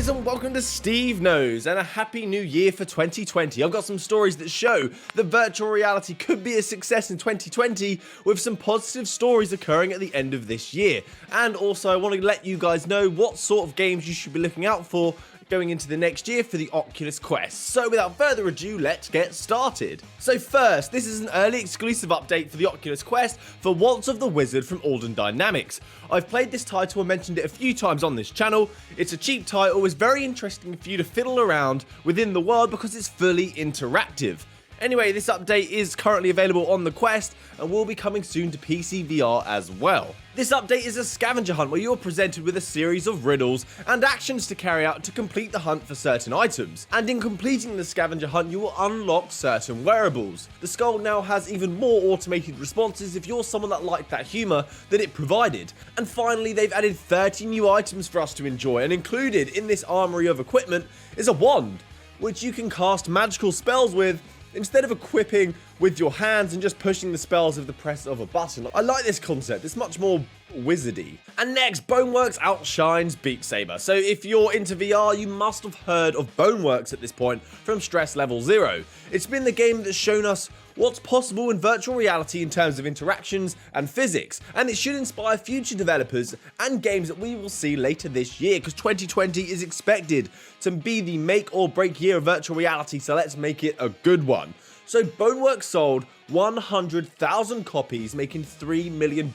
guys, and welcome to SteveKnows, and a happy new year for 2020. I've got some stories that show that virtual reality could be a success in 2020, with some positive stories occurring at the end of this year. And also, I want to let you guys know what sort of games you should be looking out for going into the next year for the Oculus Quest. So without further ado, let's get started. So first, this is an early exclusive update for the Oculus Quest for Waltz of the Wizard from Alden Dynamics. I've played this title and mentioned it a few times on this channel. It's a cheap title, it's very interesting for you to fiddle around within the world because it's fully interactive. Anyway, this update is currently available on the Quest and will be coming soon to PC VR as well. This update is a scavenger hunt where you're presented with a series of riddles and actions to carry out to complete the hunt for certain items. And in completing the scavenger hunt, you will unlock certain wearables. The skull now has even more automated responses if you're someone that liked that humour that it provided. And finally, they've added 30 new items for us to enjoy, and included in this armoury of equipment is a wand, which you can cast magical spells with, instead of equipping with your hands and just pushing the spells with the press of a button. I like this concept, it's much more wizardy. And next, Boneworks outshines BeatSaber. So if you're into VR, you must have heard of Boneworks at this point from Stress Level 0. It's been the game that's shown us what's possible in virtual reality in terms of interactions and physics, and it should inspire future developers and games that we will see later this year, because 2020 is expected to be the make or break year of virtual reality, so let's make it a good one. So Boneworks sold 100,000 copies, making $3 million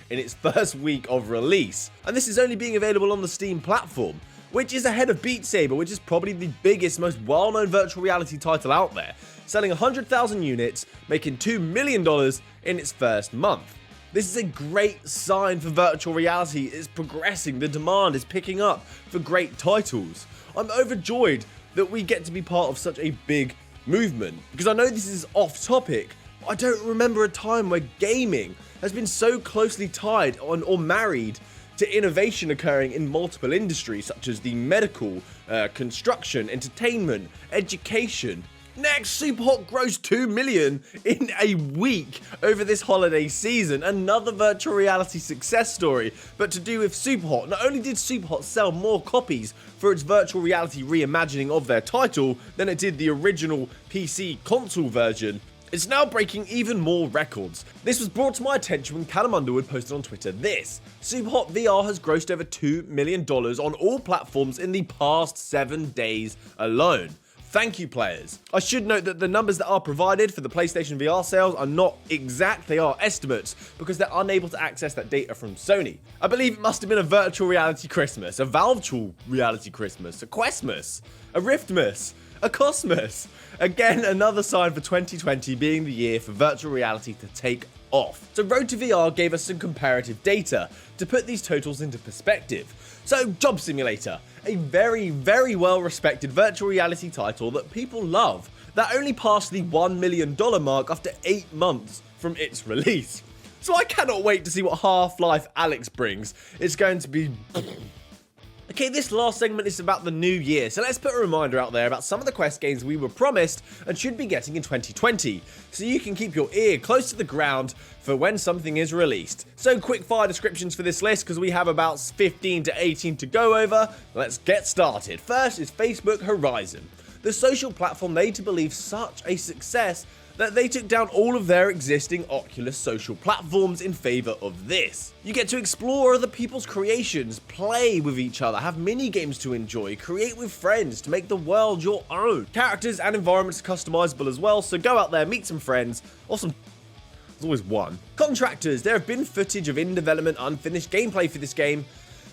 in its first week of release, and this is only being available on the Steam platform, which is ahead of BeatSaber, which is probably the biggest, most well-known virtual reality title out there, selling 100,000 units, making $2 million in its first month. This is a great sign for virtual reality. It's progressing, the demand is picking up for great titles. I'm overjoyed that we get to be part of such a big movement, because I know this is off topic, but I don't remember a time where gaming has been so closely tied on or married to innovation occurring in multiple industries such as the medical, construction, entertainment, education. Next, SuperHot grossed $2 million in a week over this holiday season. Another virtual reality success story, but to do with SuperHot. Not only did SuperHot sell more copies for its virtual reality reimagining of their title than it did the original PC console version, it's now breaking even more records. This was brought to my attention when Callum Underwood posted on Twitter this: SuperHot VR has grossed over $2 million on all platforms in the past 7 days alone. Thank you, players. I should note that the numbers that are provided for the PlayStation VR sales are not exact, they are estimates, because they're unable to access that data from Sony. I believe it must have been a virtual reality Christmas, a Valve reality Christmas, a Questmas, a Riftmas, a Cosmos. Again, another sign for 2020 being the year for virtual reality to take off. So Road to VR gave us some comparative data to put these totals into perspective. So Job Simulator, a very, very well respected virtual reality title that people love, that only passed the $1 million mark after 8 months from its release. So I cannot wait to see what Half-Life Alyx brings. It's going to be... Okay, this last segment is about the new year, so let's put a reminder out there about some of the Quest games we were promised and should be getting in 2020, so you can keep your ear close to the ground for when something is released. So quick fire descriptions for this list, because we have about 15 to 18 to go over. Let's get started. First is Facebook Horizon, the social platform made to believe such a success that they took down all of their existing Oculus social platforms in favour of this. You get to explore other people's creations, play with each other, have mini games to enjoy, create with friends to make the world your own. Characters and environments are customizable as well, so go out there, meet some friends, or some... There's always one. Contractors, there have been footage of in-development unfinished gameplay for this game,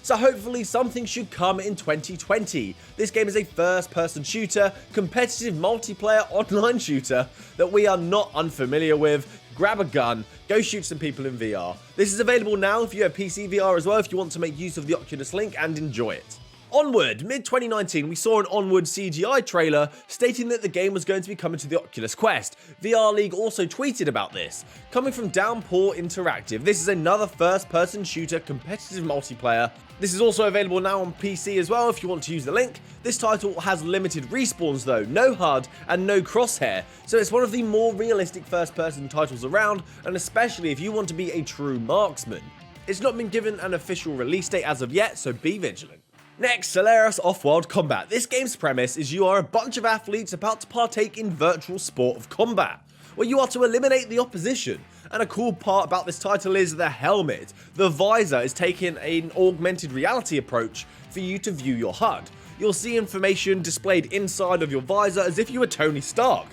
so hopefully something should come in 2020. This game is a first-person shooter, competitive multiplayer online shooter that we are not unfamiliar with. Grab a gun, go shoot some people in VR. This is available now if you have PC VR as well, if you want to make use of the Oculus link and enjoy it. Onward, mid-2019, we saw an Onward CGI trailer stating that the game was going to be coming to the Oculus Quest. VR League also tweeted about this. Coming from Downpour Interactive, this is another first-person shooter competitive multiplayer. This is also available now on PC as well if you want to use the link. This title has limited respawns though, no HUD and no crosshair, so it's one of the more realistic first-person titles around, and especially if you want to be a true marksman. It's not been given an official release date as of yet, so be vigilant. Next, Solaris Off-World Combat. This game's premise is you are a bunch of athletes about to partake in virtual sport of combat, where you are to eliminate the opposition. And a cool part about this title is the helmet. The visor is taking an augmented reality approach for you to view your HUD. You'll see information displayed inside of your visor as if you were Tony Stark.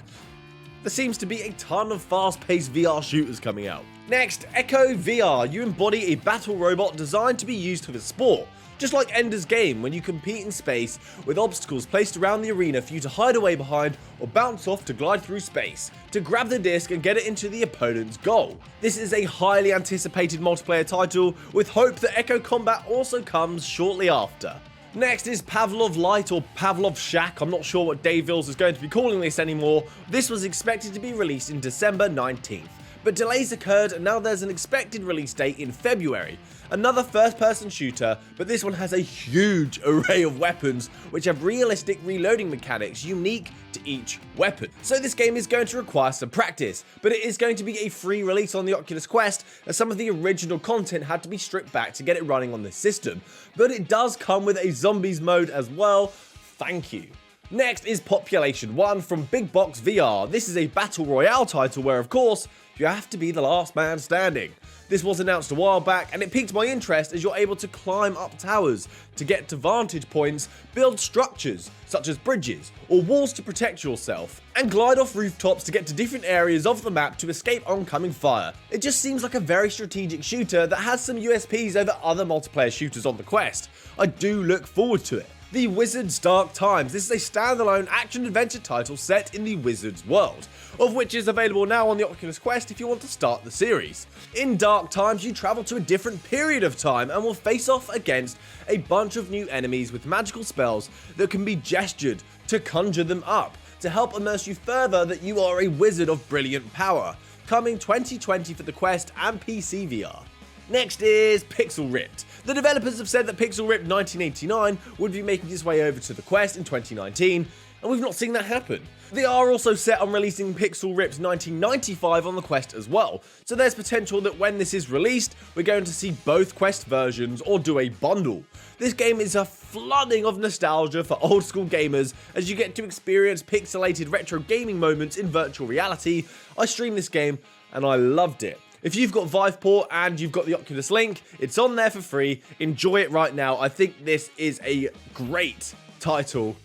There seems to be a ton of fast-paced VR shooters coming out. Next, Ecco VR. You embody a battle robot designed to be used for sport. Just like Ender's Game, when you compete in space with obstacles placed around the arena for you to hide away behind or bounce off to glide through space, to grab the disc and get it into the opponent's goal. This is a highly anticipated multiplayer title, with hope that Ecco Combat also comes shortly after. Next is Pavlov Light or Pavlov Shack. I'm not sure what Dave Vills is going to be calling this anymore. This was expected to be released in December 19th. But delays occurred and now there's an expected release date in February. Another first-person shooter, but this one has a huge array of weapons which have realistic reloading mechanics unique to each weapon. So this game is going to require some practice, but it is going to be a free release on the Oculus Quest, as some of the original content had to be stripped back to get it running on this system. But it does come with a zombies mode as well. Thank you. Next is Population 1 from Big Box VR. This is a battle royale title where, of course, you have to be the last man standing. This was announced a while back and it piqued my interest as you're able to climb up towers to get to vantage points, build structures such as bridges or walls to protect yourself, and glide off rooftops to get to different areas of the map to escape oncoming fire. It just seems like a very strategic shooter that has some USPs over other multiplayer shooters on the Quest. I do look forward to it. The Wizard's Dark Times. This is a standalone action-adventure title set in the Wizard's world, of which is available now on the Oculus Quest if you want to start the series. In Dark Times, you travel to a different period of time and will face off against a bunch of new enemies with magical spells that can be gestured to conjure them up, to help immerse you further that you are a wizard of brilliant power. Coming 2020 for the Quest and PC VR. Next is Pixel Ripped. The developers have said that Pixel Ripped 1989 would be making its way over to the Quest in 2019, and we've not seen that happen. They are also set on releasing Pixel Ripped 1995 on the Quest as well, so there's potential that when this is released, we're going to see both Quest versions or do a bundle. This game is a flooding of nostalgia for old school gamers as you get to experience pixelated retro gaming moments in virtual reality. I streamed this game and I loved it. If you've got Viveport and you've got the Oculus Link, it's on there for free. Enjoy it right now. I think this is a great title.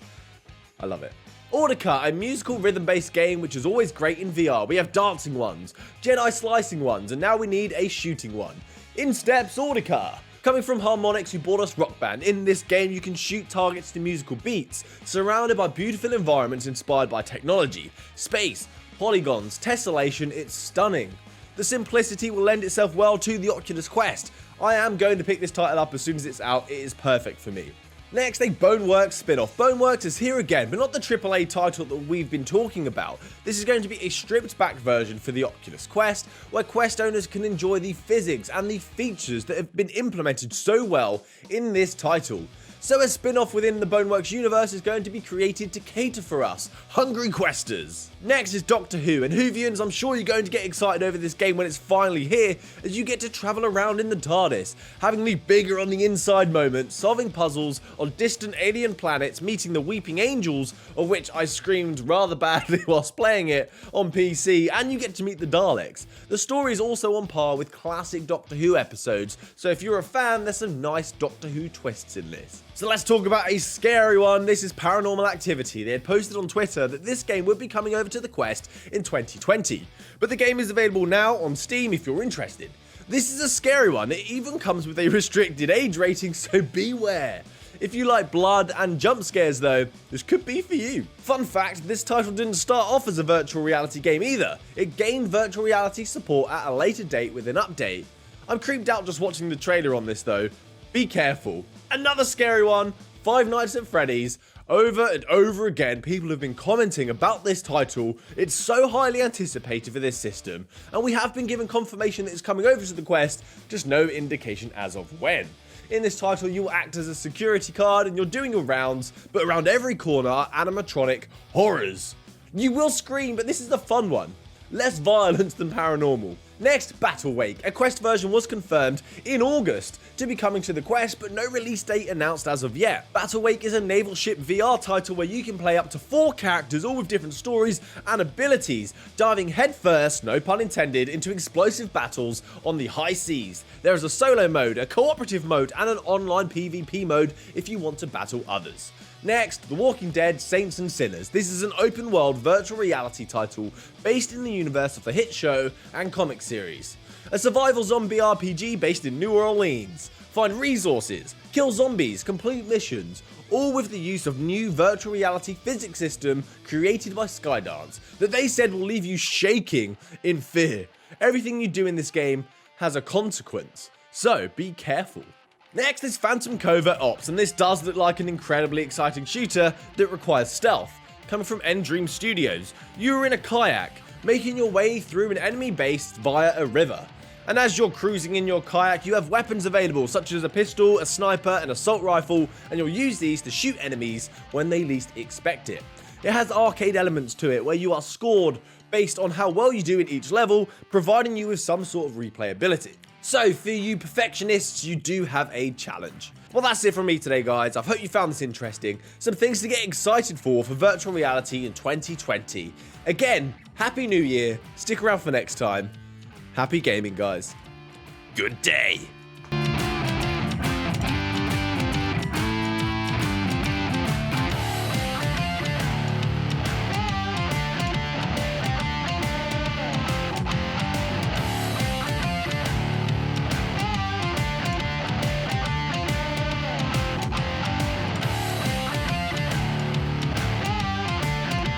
I love it. Ordica, a musical rhythm-based game which is always great in VR. We have dancing ones, Jedi slicing ones, and now we need a shooting one. In steps Ordica. Coming from Harmonix, who bought us Rock Band. In this game, you can shoot targets to musical beats, surrounded by beautiful environments inspired by technology, space, polygons, tessellation. It's stunning. The simplicity will lend itself well to the Oculus Quest. I am going to pick this title up as soon as it's out. It is perfect for me. Next, a Boneworks spin-off. Boneworks is here again, but not the AAA title that we've been talking about. This is going to be a stripped-back version for the Oculus Quest, where Quest owners can enjoy the physics and the features that have been implemented so well in this title. So a spin-off within the Boneworks universe is going to be created to cater for us, hungry questers. Next is Doctor Who, and Whovians, I'm sure you're going to get excited over this game when it's finally here, as you get to travel around in the TARDIS, having the bigger on the inside moment, solving puzzles on distant alien planets, meeting the Weeping Angels, of which I screamed rather badly whilst playing it on PC, and you get to meet the Daleks. The story is also on par with classic Doctor Who episodes, so if you're a fan, there's some nice Doctor Who twists in this. So let's talk about a scary one. This is Paranormal Activity. They had posted on Twitter that this game would be coming over to the Quest in 2020, but the game is available now on Steam if you're interested. This is a scary one. It even comes with a restricted age rating, so beware. If you like blood and jump scares though, this could be for you. Fun fact, this title didn't start off as a virtual reality game either. It gained virtual reality support at a later date with an update. I'm creeped out just watching the trailer on this though. Be careful. Another scary one, Five Nights at Freddy's. Over and over again, people have been commenting about this title. It's so highly anticipated for this system, and we have been given confirmation that it's coming over to the Quest, just no indication as of when. In this title, you will act as a security guard and you're doing your rounds, but around every corner are animatronic horrors. You will scream, but this is the fun one. Less violence than Paranormal. Next, Battle Wake. A Quest version was confirmed in August to be coming to the Quest, but no release date announced as of yet. Battle Wake is a naval ship VR title where you can play up to 4 characters, all with different stories and abilities, diving headfirst, no pun intended, into explosive battles on the high seas. There is a solo mode, a cooperative mode, and an online PvP mode if you want to battle others. Next, The Walking Dead Saints and Sinners. This is an open-world virtual reality title based in the universe of the hit show and comic series. A survival zombie RPG based in New Orleans. Find resources, kill zombies, complete missions, all with the use of new virtual reality physics system created by Skydance that they said will leave you shaking in fear. Everything you do in this game has a consequence, so be careful. Next is Phantom Covert Ops, and this does look like an incredibly exciting shooter that requires stealth. Coming from Endream Studios, you are in a kayak, making your way through an enemy base via a river. And as you're cruising in your kayak, you have weapons available such as a pistol, a sniper, an assault rifle, and you'll use these to shoot enemies when they least expect it. It has arcade elements to it where you are scored based on how well you do in each level, providing you with some sort of replayability. So for you perfectionists, you do have a challenge. Well, that's it from me today, guys. I hope you found this interesting. Some things to get excited for virtual reality in 2020. Again, Happy New Year. Stick around for next time. Happy gaming, guys. Good day.